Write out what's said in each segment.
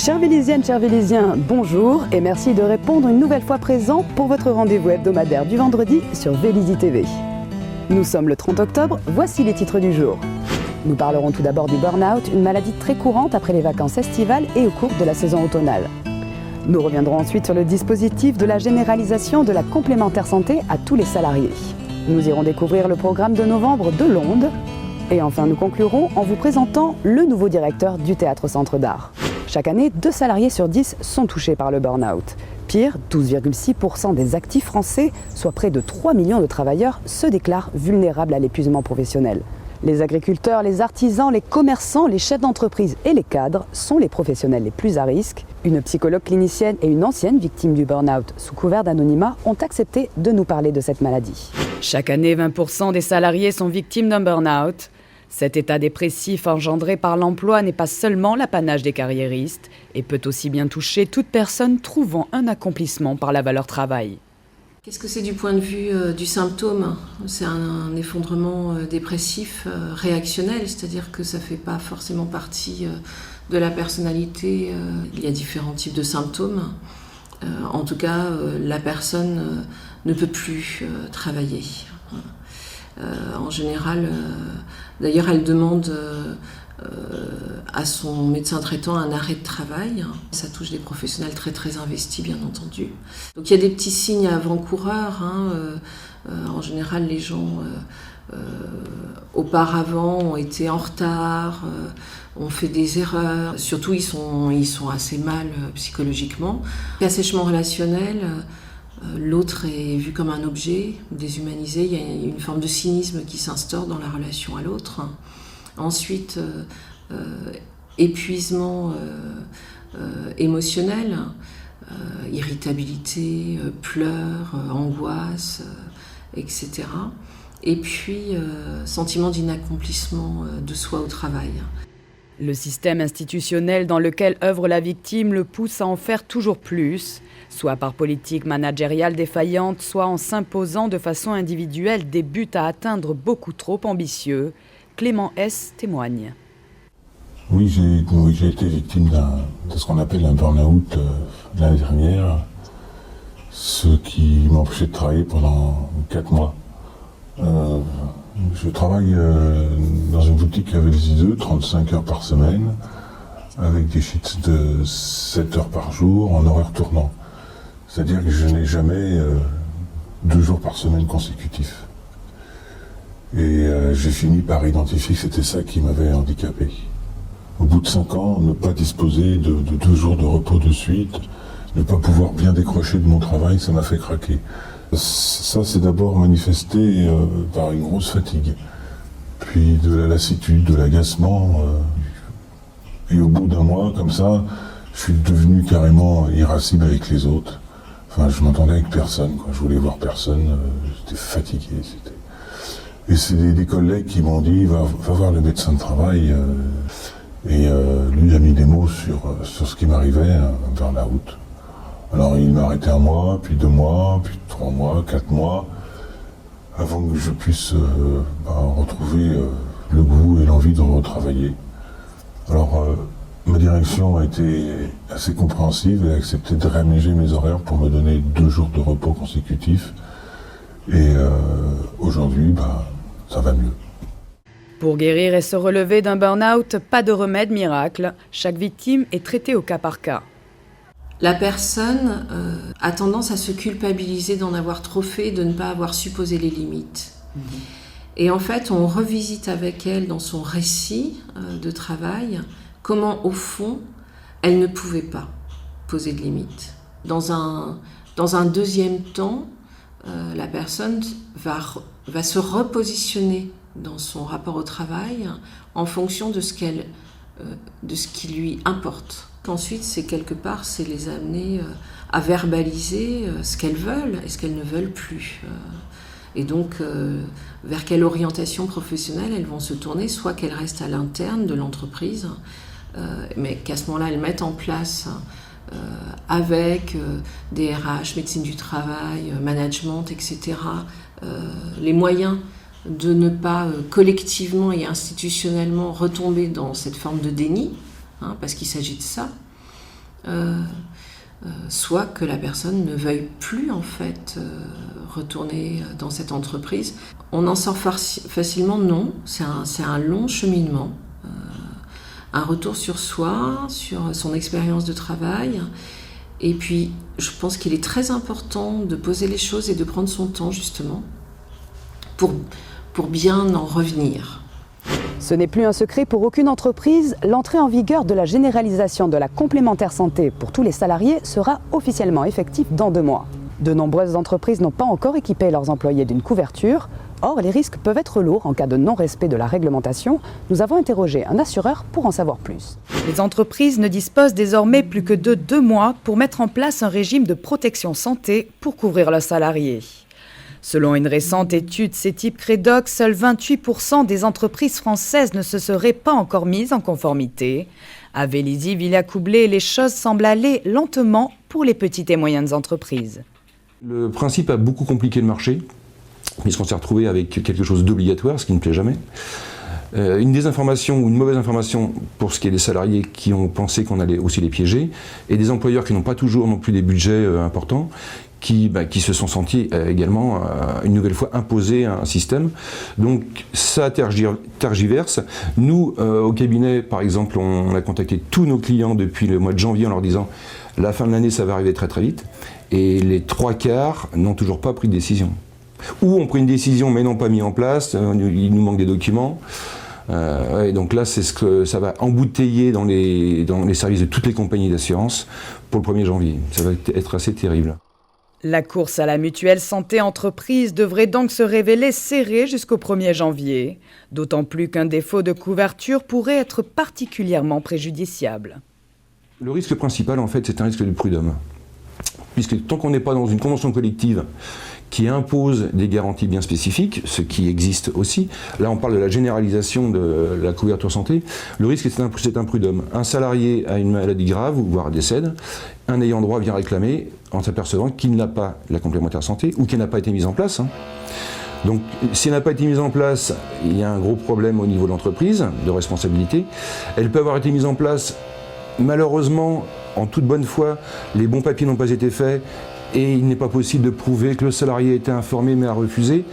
Chères Vélésiennes, chers Vélésiens, bonjour et merci de répondre une nouvelle fois présent pour votre rendez-vous hebdomadaire du vendredi sur Vélizy TV. Nous sommes le 30 octobre, voici les titres du jour. Nous parlerons tout d'abord du burn-out, une maladie très courante après les vacances estivales et au cours de la saison automnale. Nous reviendrons ensuite sur le dispositif de la généralisation de la complémentaire santé à tous les salariés. Nous irons découvrir le programme de novembre de l'Onde. Et enfin, nous conclurons en vous présentant le nouveau directeur du Théâtre Centre d'Art. Chaque année, 2 salariés sur 10 sont touchés par le burn-out. Pire, 12,6% des actifs français, soit près de 3 millions de travailleurs, se déclarent vulnérables à l'épuisement professionnel. Les agriculteurs, les artisans, les commerçants, les chefs d'entreprise et les cadres sont les professionnels les plus à risque. Une psychologue clinicienne et une ancienne victime du burn-out sous couvert d'anonymat ont accepté de nous parler de cette maladie. Chaque année, 20% des salariés sont victimes d'un burn-out. Cet état dépressif engendré par l'emploi n'est pas seulement l'apanage des carriéristes et peut aussi bien toucher toute personne trouvant un accomplissement par la valeur travail. Qu'est-ce que c'est du point de vue du symptôme ? C'est un effondrement dépressif réactionnel, c'est-à-dire que ça ne fait pas forcément partie de la personnalité. Il y a différents types de symptômes. En tout cas, la personne ne peut plus travailler. En général, d'ailleurs, elle demande à son médecin traitant un arrêt de travail. Ça touche des professionnels très très investis, bien entendu. Donc il y a des petits signes avant-coureurs. En général, les gens auparavant ont été en retard, ont fait des erreurs. Surtout, ils sont assez mal psychologiquement. L'assèchement relationnel, l'autre est vu comme un objet, déshumanisé. Il y a une forme de cynisme qui s'instaure dans la relation à l'autre. Ensuite, épuisement émotionnel, irritabilité, pleurs, angoisse, etc. Et puis, sentiment d'inaccomplissement de soi au travail. Le système institutionnel dans lequel œuvre la victime le pousse à en faire toujours plus, soit par politique managériale défaillante, soit en s'imposant de façon individuelle des buts à atteindre beaucoup trop ambitieux. Clément S. témoigne. Oui, j'ai été victime de ce qu'on appelle un burn-out l'année dernière, ce qui m'a empêché de travailler pendant 4 mois. Je travaille dans une boutique avec les I2, 35 heures par semaine, avec des shifts de 7 heures par jour en horaire tournant. C'est-à-dire que je n'ai jamais 2 jours par semaine consécutifs. Et j'ai fini par identifier que c'était ça qui m'avait handicapé. Au bout de 5 ans, ne pas disposer de 2 jours de repos de suite, ne pas pouvoir bien décrocher de mon travail, ça m'a fait craquer. Ça, c'est d'abord manifesté par une grosse fatigue, puis de la lassitude, de l'agacement. Et au bout d'un mois, comme ça, je suis devenu carrément irascible avec les autres. Enfin, je m'entendais avec personne, quoi. Je voulais voir personne, j'étais fatigué. Et c'est des collègues qui m'ont dit, va voir le médecin de travail. Et lui a mis des mots sur ce qui m'arrivait, un burn-out. Alors il m'a arrêté 1 mois, puis 2 mois, puis 3 mois, 4 mois, avant que je puisse retrouver le goût et l'envie de retravailler. Alors ma direction a été assez compréhensive et a accepté de réaménager mes horaires pour me donner 2 jours de repos consécutifs. Et aujourd'hui, ça va mieux. Pour guérir et se relever d'un burn-out, pas de remède miracle. Chaque victime est traitée au cas par cas. La personne a tendance à se culpabiliser d'en avoir trop fait, de ne pas avoir su poser les limites. Et en fait, on revisite avec elle dans son récit de travail comment, au fond, elle ne pouvait pas poser de limites. Dans un deuxième temps, la personne va se repositionner dans son rapport au travail en fonction de ce qui lui importe. Ensuite, c'est les amener à verbaliser ce qu'elles veulent et ce qu'elles ne veulent plus. Et donc, vers quelle orientation professionnelle elles vont se tourner, soit qu'elles restent à l'interne de l'entreprise, mais qu'à ce moment-là, elles mettent en place avec des RH, médecine du travail, management, etc., les moyens de ne pas collectivement et institutionnellement retomber dans cette forme de déni, parce qu'il s'agit de ça, soit que la personne ne veuille plus en fait retourner dans cette entreprise. On en sort facilement, non. C'est un long cheminement, un retour sur soi, sur son expérience de travail. Et puis, je pense qu'il est très important de poser les choses et de prendre son temps justement pour bien en revenir. Ce n'est plus un secret pour aucune entreprise, l'entrée en vigueur de la généralisation de la complémentaire santé pour tous les salariés sera officiellement effective dans 2 mois. De nombreuses entreprises n'ont pas encore équipé leurs employés d'une couverture. Or, les risques peuvent être lourds en cas de non-respect de la réglementation. Nous avons interrogé un assureur pour en savoir plus. Les entreprises ne disposent désormais plus que de 2 mois pour mettre en place un régime de protection santé pour couvrir leurs salariés. Selon une récente étude CETIP Credoc, seuls 28% des entreprises françaises ne se seraient pas encore mises en conformité. À Vélizy-Villacoublay, les choses semblent aller lentement pour les petites et moyennes entreprises. Le principe a beaucoup compliqué le marché, puisqu'on s'est retrouvé avec quelque chose d'obligatoire, ce qui ne plaît jamais. Une désinformation ou une mauvaise information pour ce qui est des salariés qui ont pensé qu'on allait aussi les piéger, et des employeurs qui n'ont pas toujours non plus des budgets importants, qui se sont sentis également une nouvelle fois imposer un système. Donc ça tergiverse. Nous, au cabinet, par exemple, on a contacté tous nos clients depuis le mois de janvier en leur disant « la fin de l'année, ça va arriver très très vite ». Et les 3/4 n'ont toujours pas pris de décision. Ou ont pris une décision mais n'ont pas mis en place, il nous manque des documents. Donc là, c'est ce que ça va embouteiller dans les services de toutes les compagnies d'assurance pour le 1er janvier. Ça va être assez terrible. La course à la mutuelle santé entreprise devrait donc se révéler serrée jusqu'au 1er janvier, d'autant plus qu'un défaut de couverture pourrait être particulièrement préjudiciable. Le risque principal, en fait, c'est un risque de prud'homme. Puisque tant qu'on n'est pas dans une convention collective qui impose des garanties bien spécifiques, ce qui existe aussi, là on parle de la généralisation de la couverture santé, le risque c'est un prud'homme. Un salarié a une maladie grave, voire décède, un ayant droit vient réclamer en s'apercevant qu'il n'a pas la complémentaire santé ou qu'elle n'a pas été mise en place. Donc si elle n'a pas été mise en place, il y a un gros problème au niveau de l'entreprise, de responsabilité. Elle peut avoir été mise en place, malheureusement, en toute bonne foi, les bons papiers n'ont pas été faits, et il n'est pas possible de prouver que le salarié a été informé mais a refusé.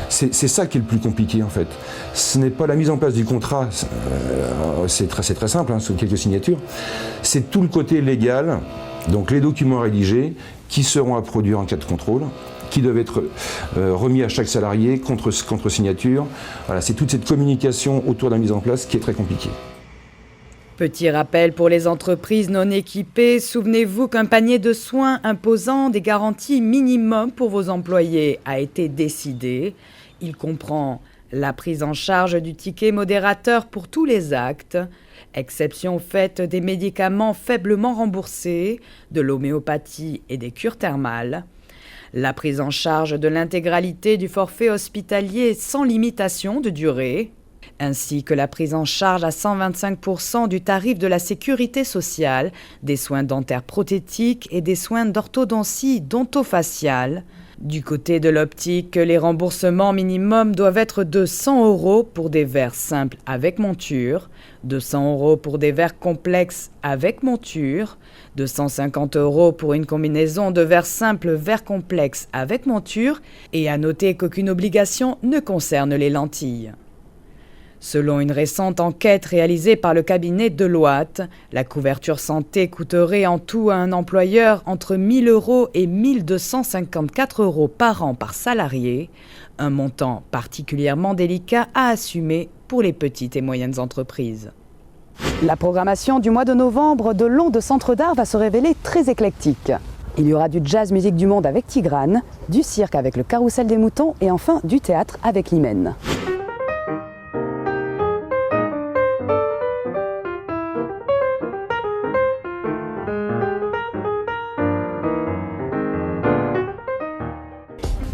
C'est ça qui est le plus compliqué en fait. Ce n'est pas la mise en place du contrat, c'est très simple, sous quelques signatures. C'est tout le côté légal, donc les documents rédigés qui seront à produire en cas de contrôle, qui doivent être remis à chaque salarié contre signature. Voilà, c'est toute cette communication autour de la mise en place qui est très compliquée. Petit rappel pour les entreprises non équipées, souvenez-vous qu'un panier de soins imposant des garanties minimum pour vos employés a été décidé. Il comprend la prise en charge du ticket modérateur pour tous les actes, exception faite des médicaments faiblement remboursés, de l'homéopathie et des cures thermales, la prise en charge de l'intégralité du forfait hospitalier sans limitation de durée, ainsi que la prise en charge à 125% du tarif de la sécurité sociale, des soins dentaires prothétiques et des soins d'orthodontie dentofaciale. Du côté de l'optique, les remboursements minimums doivent être de 100 € pour des verres simples avec monture, de 100 € pour des verres complexes avec monture, de 150 € pour une combinaison de verres simples, verres complexes avec monture, et à noter qu'aucune obligation ne concerne les lentilles. Selon une récente enquête réalisée par le cabinet Deloitte, la couverture santé coûterait en tout à un employeur entre 1 000 € et 1 254 € par an par salarié, un montant particulièrement délicat à assumer pour les petites et moyennes entreprises. La programmation du mois de novembre de l'Onde Centre d'Art va se révéler très éclectique. Il y aura du jazz musique du monde avec Tigrane, du cirque avec le Carrousel des Moutons et enfin du théâtre avec l'Hymen.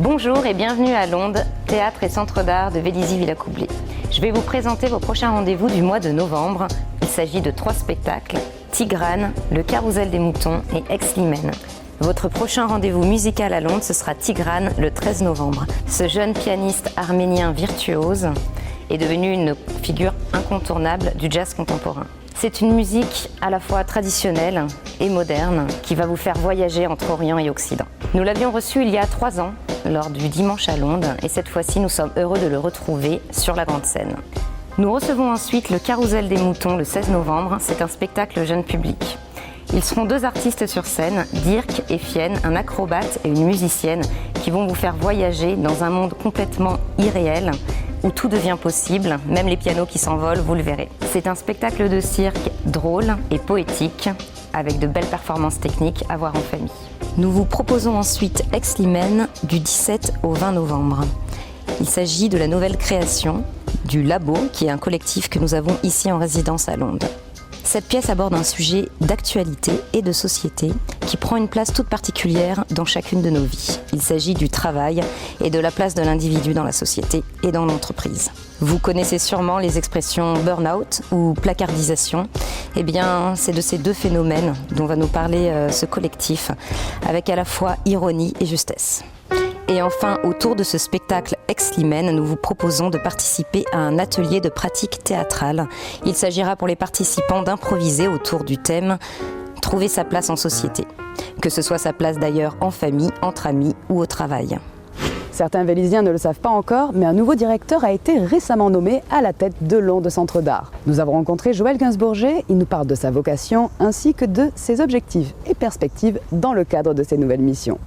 Bonjour et bienvenue à l'Onde, théâtre et centre d'art de Vélizy-Villacoublay. Je vais vous présenter vos prochains rendez-vous du mois de novembre. Il s'agit de 3 spectacles, Tigrane, le Carrousel des Moutons et Ex-Limen. Votre prochain rendez-vous musical à l'Onde, ce sera Tigrane le 13 novembre. Ce jeune pianiste arménien virtuose est devenu une figure incontournable du jazz contemporain. C'est une musique à la fois traditionnelle et moderne qui va vous faire voyager entre Orient et Occident. Nous l'avions reçu il y a 3 ans lors du Dimanche à Londres et cette fois-ci nous sommes heureux de le retrouver sur la grande scène. Nous recevons ensuite le Carrousel des Moutons le 16 novembre, c'est un spectacle jeune public. Ils seront 2 artistes sur scène, Dirk et Fienne, un acrobate et une musicienne qui vont vous faire voyager dans un monde complètement irréel où tout devient possible, même les pianos qui s'envolent, vous le verrez. C'est un spectacle de cirque drôle et poétique, avec de belles performances techniques à voir en famille. Nous vous proposons ensuite Ex-Limen du 17 au 20 novembre. Il s'agit de la nouvelle création du Labo, qui est un collectif que nous avons ici en résidence à Londres. Cette pièce aborde un sujet d'actualité et de société qui prend une place toute particulière dans chacune de nos vies. Il s'agit du travail et de la place de l'individu dans la société et dans l'entreprise. Vous connaissez sûrement les expressions burn-out ou placardisation. Eh bien, c'est de ces 2 phénomènes dont va nous parler ce collectif, avec à la fois ironie et justesse. Et enfin, autour de ce spectacle Ex-Limen, nous vous proposons de participer à un atelier de pratique théâtrale. Il s'agira pour les participants d'improviser autour du thème « Trouver sa place en société », que ce soit sa place d'ailleurs en famille, entre amis ou au travail. Certains Vélisiens ne le savent pas encore, mais un nouveau directeur a été récemment nommé à la tête de Londres Centre d'Art. Nous avons rencontré Joël Gainsbourger, il nous parle de sa vocation ainsi que de ses objectifs et perspectives dans le cadre de ses nouvelles missions.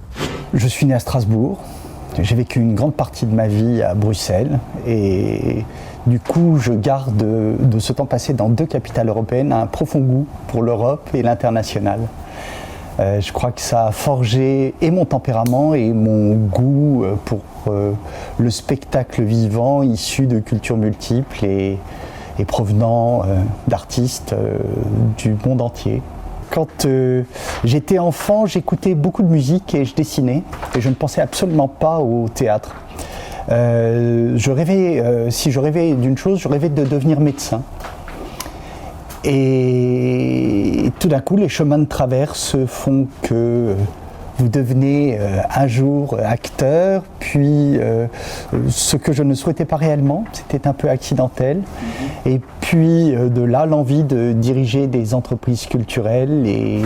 Je suis né à Strasbourg, j'ai vécu une grande partie de ma vie à Bruxelles et du coup je garde de ce temps passé dans 2 capitales européennes un profond goût pour l'Europe et l'international. Je crois que ça a forgé et mon tempérament et mon goût pour le spectacle vivant issu de cultures multiples et provenant d'artistes du monde entier. Quand j'étais enfant, j'écoutais beaucoup de musique et je dessinais et je ne pensais absolument pas au théâtre. Si je rêvais d'une chose, je rêvais de devenir médecin. Et tout d'un coup, les chemins de traverse font que vous devenez un jour acteur, puis ce que je ne souhaitais pas réellement, c'était un peu accidentel. Et puis de là, l'envie de diriger des entreprises culturelles et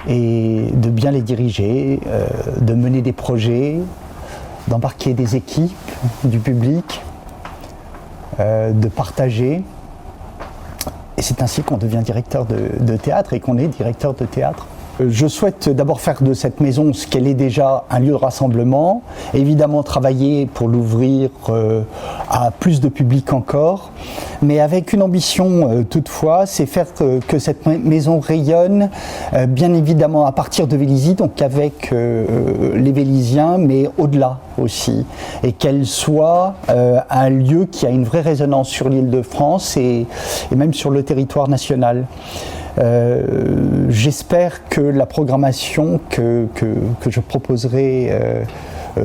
de bien les diriger, de mener des projets, d'embarquer des équipes, du public, de partager. Et c'est ainsi qu'on devient directeur de théâtre et qu'on est directeur de théâtre. Je souhaite d'abord faire de cette maison ce qu'elle est déjà, un lieu de rassemblement, évidemment travailler pour l'ouvrir à plus de public encore, mais avec une ambition toutefois, c'est faire que cette maison rayonne, bien évidemment à partir de Vélizy, donc avec les Vélisiens, mais au-delà aussi, et qu'elle soit un lieu qui a une vraie résonance sur l'Île-de-France et même sur le territoire national. J'espère que la programmation que je proposerai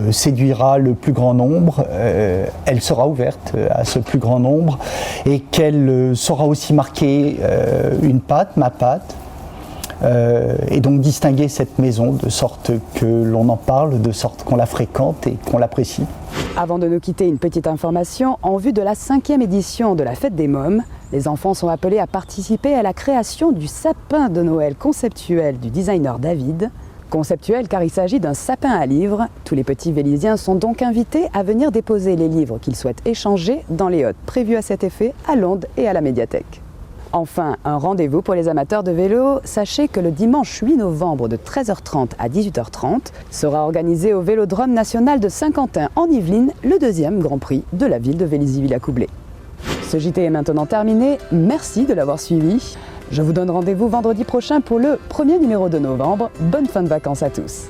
séduira le plus grand nombre, elle sera ouverte à ce plus grand nombre et qu'elle saura aussi marquer une patte, ma patte, et donc distinguer cette maison de sorte que l'on en parle, de sorte qu'on la fréquente et qu'on l'apprécie. Avant de nous quitter, une petite information. En vue de la 5e édition de la Fête des Mômes, les enfants sont appelés à participer à la création du sapin de Noël conceptuel du designer David. Conceptuel car il s'agit d'un sapin à livres. Tous les petits Vélisiens sont donc invités à venir déposer les livres qu'ils souhaitent échanger dans les hôtes prévus à cet effet à Londres et à la médiathèque. Enfin, un rendez-vous pour les amateurs de vélo. Sachez que le dimanche 8 novembre de 13h30 à 18h30 sera organisé au Vélodrome national de Saint-Quentin en Yvelines le 2e Grand Prix de la ville de Vélizy-Villacoublay. Ce JT est maintenant terminé. Merci de l'avoir suivi. Je vous donne rendez-vous vendredi prochain pour le premier numéro de novembre. Bonne fin de vacances à tous.